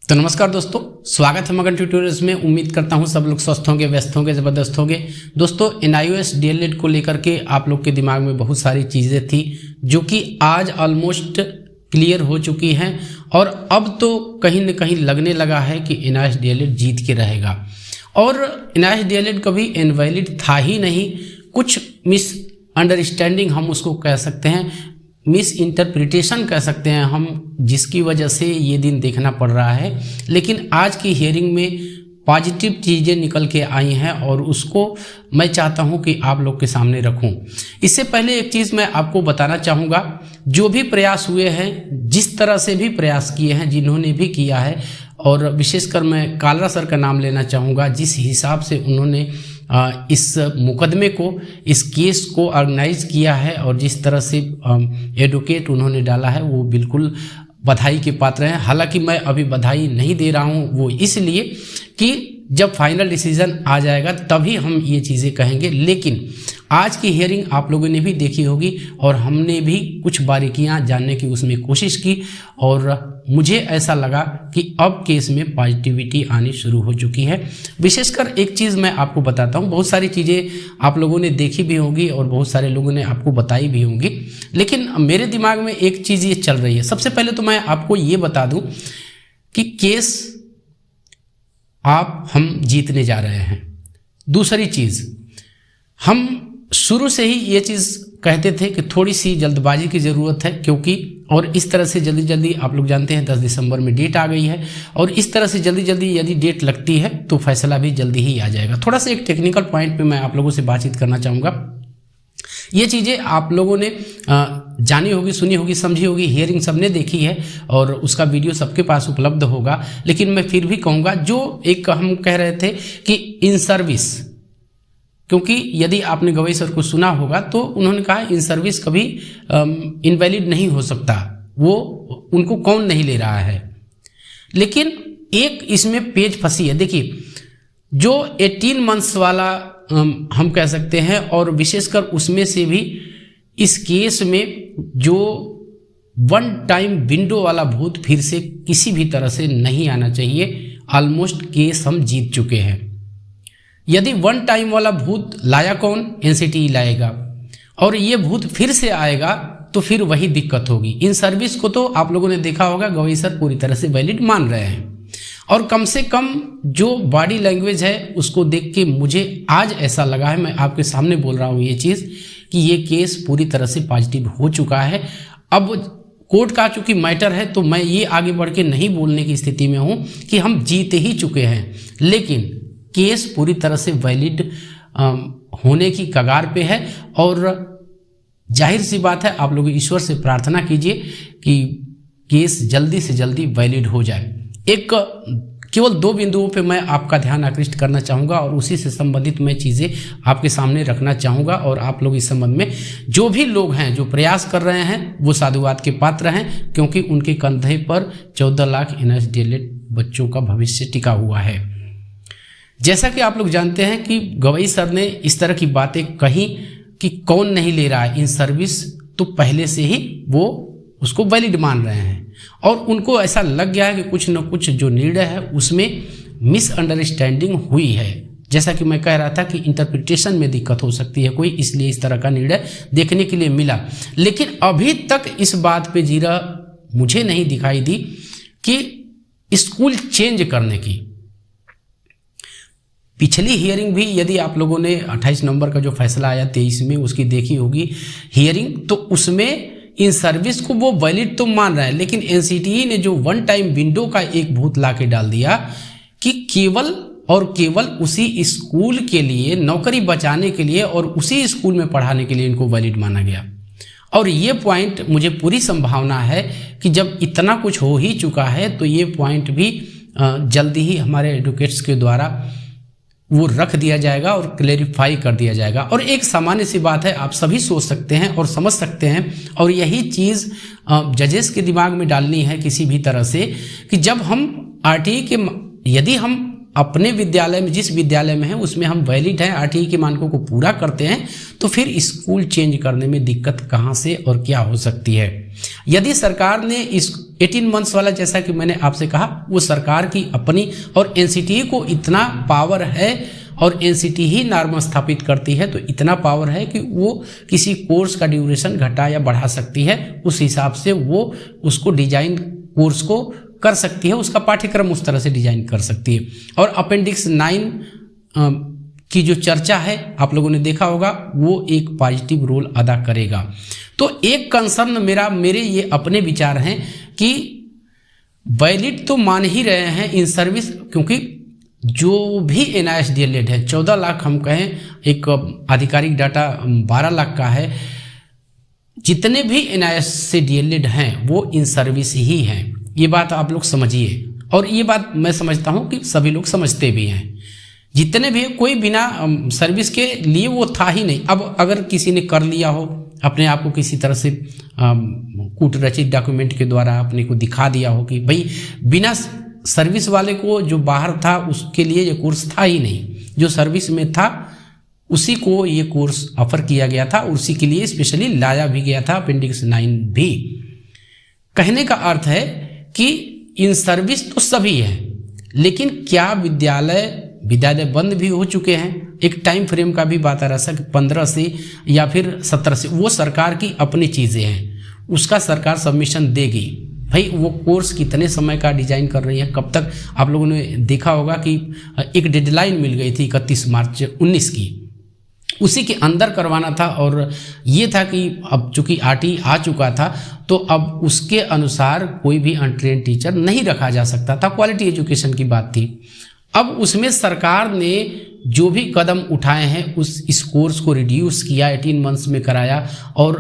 तो नमस्कार दोस्तों, स्वागत है मगन ट्यूटोरियल्स में। उम्मीद करता हूं सब लोग स्वस्थ होंगे, व्यस्त होंगे, ज़बरदस्त होंगे। दोस्तों, NIOS DLED को लेकर के आप लोग के दिमाग में बहुत सारी चीज़ें थी जो कि आज ऑलमोस्ट क्लियर हो चुकी हैं और अब तो कहीं न कहीं लगने लगा है कि NIOS DLED जीत के रहेगा। और NIOS DLED कभी इनवैलिड था ही नहीं, कुछ मिस अंडरस्टैंडिंग हम उसको कह सकते हैं, मिस इंटरप्रिटेशन कह सकते हैं हम, जिसकी वजह से ये दिन देखना पड़ रहा है। लेकिन आज की हियरिंग में पॉजिटिव चीज़ें निकल के आई हैं और उसको मैं चाहता हूं कि आप लोग के सामने रखूं। इससे पहले एक चीज़ मैं आपको बताना चाहूँगा, जो भी प्रयास हुए हैं, जिस तरह से भी प्रयास किए हैं, जिन्होंने भी किया है, और विशेषकर मैं कालरा सर का नाम लेना चाहूँगा, जिस हिसाब से उन्होंने इस मुकदमे को, इस केस को ऑर्गेनाइज किया है और जिस तरह से एडवोकेट उन्होंने डाला है, वो बिल्कुल बधाई के पात्र हैं। हालांकि मैं अभी बधाई नहीं दे रहा हूँ, वो इसलिए कि जब फाइनल डिसीजन आ जाएगा तभी हम ये चीज़ें कहेंगे। लेकिन आज की हियरिंग आप लोगों ने भी देखी होगी और हमने भी कुछ बारीकियां जानने की उसमें कोशिश की और मुझे ऐसा लगा कि अब केस में पॉजिटिविटी आनी शुरू हो चुकी है। विशेषकर एक चीज़ मैं आपको बताता हूँ, बहुत सारी चीज़ें आप लोगों ने देखी भी होंगी और बहुत सारे लोगों ने आपको बताई भी होंगी, लेकिन मेरे दिमाग में एक चीज़ ये चल रही है। सबसे पहले तो मैं आपको ये बता दूँ कि केस हम जीतने जा रहे हैं। दूसरी चीज़, हम शुरू से ही ये चीज़ कहते थे कि थोड़ी सी जल्दबाजी की ज़रूरत है, क्योंकि और इस तरह से जल्दी जल्दी, आप लोग जानते हैं 10 दिसंबर में डेट आ गई है और इस तरह से जल्दी जल्दी यदि डेट लगती है तो फैसला भी जल्दी ही आ जाएगा। थोड़ा सा एक टेक्निकल पॉइंट पे मैं आप लोगों से बातचीत करना चाहूँगा। ये चीज़ें आप लोगों ने जानी होगी, सुनी होगी, समझी होगी, हियरिंग सबने देखी है और उसका वीडियो सबके पास उपलब्ध होगा। लेकिन मैं फिर भी कहूँगा, जो एक हम कह रहे थे कि इन सर्विस, क्योंकि यदि आपने गवई सर को सुना होगा तो उन्होंने कहा इन सर्विस कभी इनवैलिड नहीं हो सकता, वो उनको कौन नहीं ले रहा है। लेकिन एक इसमें पेच फंसी है। देखिए, जो 18 मंथ्स वाला हम कह सकते हैं, और विशेषकर उसमें से भी इस केस में जो वन टाइम विंडो वाला भूत फिर से किसी भी तरह से नहीं आना चाहिए। ऑलमोस्ट केस हम जीत चुके हैं। यदि वन टाइम वाला भूत लाया कौन? NCTE लाएगा, और ये भूत फिर से आएगा तो फिर वही दिक्कत होगी। इन सर्विस को तो आप लोगों ने देखा होगा, गवई सर पूरी तरह से वैलिड मान रहे हैं और कम से कम जो बॉडी लैंग्वेज है उसको देख के मुझे आज ऐसा लगा है, मैं आपके सामने बोल रहा हूँ ये चीज़, कि ये केस पूरी तरह से पॉजिटिव हो चुका है। अब कोर्ट का चूंकि मैटर है तो मैं ये आगे बढ़ के नहीं बोलने की स्थिति में हूँ कि हम जीत ही चुके हैं, लेकिन केस पूरी तरह से वैलिड होने की कगार पे है। और जाहिर सी बात है, आप लोग ईश्वर से प्रार्थना कीजिए कि केस जल्दी से जल्दी वैलिड हो जाए। एक केवल 2 बिंदुओं पे मैं आपका ध्यान आकृष्ट करना चाहूँगा और उसी से संबंधित मैं चीज़ें आपके सामने रखना चाहूँगा। और आप लोग इस संबंध में जो भी लोग हैं जो प्रयास कर रहे हैं वो साधुवाद के पात्र हैं, क्योंकि उनके कंधे पर 14 लाख NIOS DLED बच्चों का भविष्य टिका हुआ है। जैसा कि आप लोग जानते हैं कि गवई सर ने इस तरह की बातें कही कि कौन नहीं ले रहा है इन सर्विस, तो पहले से ही वो उसको वैलिड मान रहे हैं और उनको ऐसा लग गया है कि कुछ न कुछ जो निर्णय है उसमें मिसअंडरस्टैंडिंग हुई है। जैसा कि मैं कह रहा था कि इंटरप्रिटेशन में दिक्कत हो सकती है कोई, इसलिए इस तरह का निर्णय देखने के लिए मिला। लेकिन अभी तक इस बात पे जीरा मुझे नहीं दिखाई दी कि स्कूल चेंज करने की। पिछली हियरिंग भी यदि आप लोगों ने 28 नवंबर का जो फैसला आया 23 में उसकी देखी होगी हियरिंग, तो उसमें इन सर्विस को वो वैलिड तो मान रहा है, लेकिन NCTE ने जो वन टाइम विंडो का एक भूत ला के डाल दिया कि केवल और केवल उसी स्कूल के लिए नौकरी बचाने के लिए और उसी स्कूल में पढ़ाने के लिए इनको वैलिड माना गया। और ये पॉइंट मुझे पूरी संभावना है कि जब इतना कुछ हो ही चुका है तो ये पॉइंट भी जल्दी ही हमारे एडवोकेट्स के द्वारा वो रख दिया जाएगा और क्लेरिफाई कर दिया जाएगा। और एक सामान्य सी बात है, आप सभी सोच सकते हैं और समझ सकते हैं, और यही चीज़ जजेस के दिमाग में डालनी है किसी भी तरह से, कि जब हम RTE के, यदि हम अपने विद्यालय में, जिस विद्यालय में हैं उसमें हम वैलिड हैं, RTE के मानकों को पूरा करते हैं, तो फिर स्कूल चेंज करने में दिक्कत कहाँ से और क्या हो सकती है। यदि सरकार ने इस 18 मंथ्स वाला, जैसा कि मैंने आपसे कहा, वो सरकार की अपनी, और एनसीटी को इतना पावर है और एनसीटी ही नॉर्म स्थापित करती है, तो इतना पावर है कि वो किसी कोर्स का ड्यूरेशन घटा या बढ़ा सकती है। उस हिसाब से वो उसको डिजाइन कोर्स को कर सकती है, उसका पाठ्यक्रम उस तरह से डिजाइन कर सकती है। और अपेंडिक्स 9 की जो चर्चा है आप लोगों ने देखा होगा, वो एक पॉजिटिव रोल अदा करेगा। तो एक कंसर्न मेरे ये अपने विचार हैं कि वैलिड तो मान ही रहे हैं इन सर्विस, क्योंकि जो भी NIS DLED है 14 लाख, हम कहें एक आधिकारिक डाटा 12 लाख का है, जितने भी NIS से DLED हैं वो इन सर्विस ही हैं। ये बात आप लोग समझिए, और ये बात मैं समझता हूँ कि सभी लोग समझते भी हैं। जितने भी, कोई बिना सर्विस के लिए वो था ही नहीं। अब अगर किसी ने कर लिया हो, अपने आप को किसी तरह से कूट रचित डॉक्यूमेंट के द्वारा अपने को दिखा दिया हो कि भाई बिना सर्विस वाले को जो बाहर था उसके लिए ये कोर्स था ही नहीं, जो सर्विस में था उसी को ये कोर्स ऑफर किया गया था, उसी के लिए स्पेशली लाया भी गया था अपेंडिक्स 9 भी। कहने का अर्थ है कि इन सर्विस तो सभी है, लेकिन क्या विद्यालय बंद भी हो चुके हैं। एक टाइम फ्रेम का भी बात आ रहा था कि 15 से या फिर 17 से, वो सरकार की अपनी चीज़ें हैं, उसका सरकार सबमिशन देगी। भाई वो कोर्स कितने समय का डिजाइन कर रही है, कब तक, आप लोगों ने देखा होगा कि एक डेडलाइन मिल गई थी 31 मार्च 19 की, उसी के अंदर करवाना था। और ये था कि अब चूंकि RT आ चुका था, तो अब उसके अनुसार कोई भी अनट्रेन टीचर नहीं रखा जा सकता था, क्वालिटी एजुकेशन की बात थी। अब उसमें सरकार ने जो भी कदम उठाए हैं, इस कोर्स को रिड्यूस किया, 18 मंथ्स में कराया और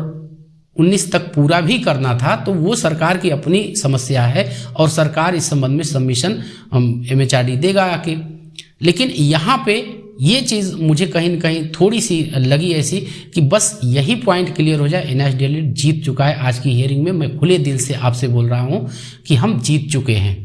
19 तक पूरा भी करना था, तो वो सरकार की अपनी समस्या है और सरकार इस संबंध में सबमिशन MHRD देगा आके। लेकिन यहाँ पे ये चीज़ मुझे कहीं न कहीं थोड़ी सी लगी ऐसी कि बस यही पॉइंट क्लियर हो जाए, NIS DLED जीत चुका है। आज की हियरिंग में मैं खुले दिल से आपसे बोल रहा हूँ कि हम जीत चुके हैं।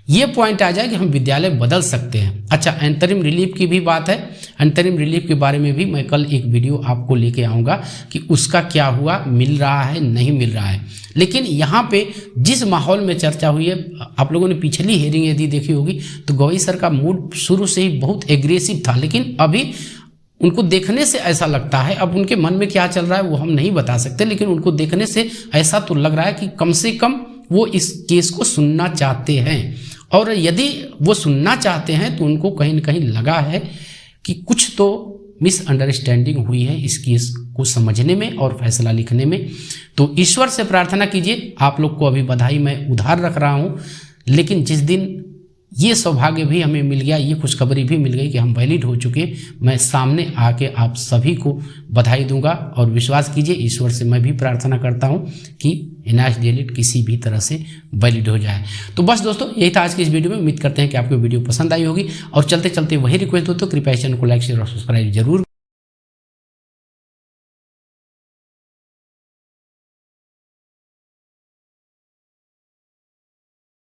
ये पॉइंट आ जाए कि हम विद्यालय बदल सकते हैं। अच्छा, अंतरिम रिलीफ की भी बात है। अंतरिम रिलीफ के बारे में भी मैं कल एक वीडियो आपको लेके आऊँगा कि उसका क्या हुआ, मिल रहा है नहीं मिल रहा है। लेकिन यहाँ पे जिस माहौल में चर्चा हुई है, आप लोगों ने पिछली हियरिंग यदि देखी होगी तो गवई सर का मूड शुरू से ही बहुत एग्रेसिव था, लेकिन अभी उनको देखने से ऐसा लगता है, अब उनके मन में क्या चल रहा है वो हम नहीं बता सकते, लेकिन उनको देखने से ऐसा तो लग रहा है कि कम से कम वो इस केस को सुनना चाहते हैं। और यदि वो सुनना चाहते हैं तो उनको कहीं न कहीं लगा है कि कुछ तो मिसअंडरस्टैंडिंग हुई है इस केस को समझने में और फैसला लिखने में। तो ईश्वर से प्रार्थना कीजिए। आप लोग को अभी बधाई मैं उधार रख रहा हूँ, लेकिन जिस दिन ये सौभाग्य भी हमें मिल गया, ये खुशखबरी भी मिल गई कि हम वैलिड हो चुके, मैं सामने आके आप सभी को बधाई दूंगा। और विश्वास कीजिए, ईश्वर से मैं भी प्रार्थना करता हूं कि NIS DLED किसी भी तरह से वैलिड हो जाए। तो बस दोस्तों, यही था आज की इस वीडियो में। उम्मीद करते हैं कि आपको वीडियो पसंद आई होगी। और चलते चलते वही रिक्वेस्ट दोस्तों, कृपया चैनल को लाइक शेयर और सब्सक्राइब जरूर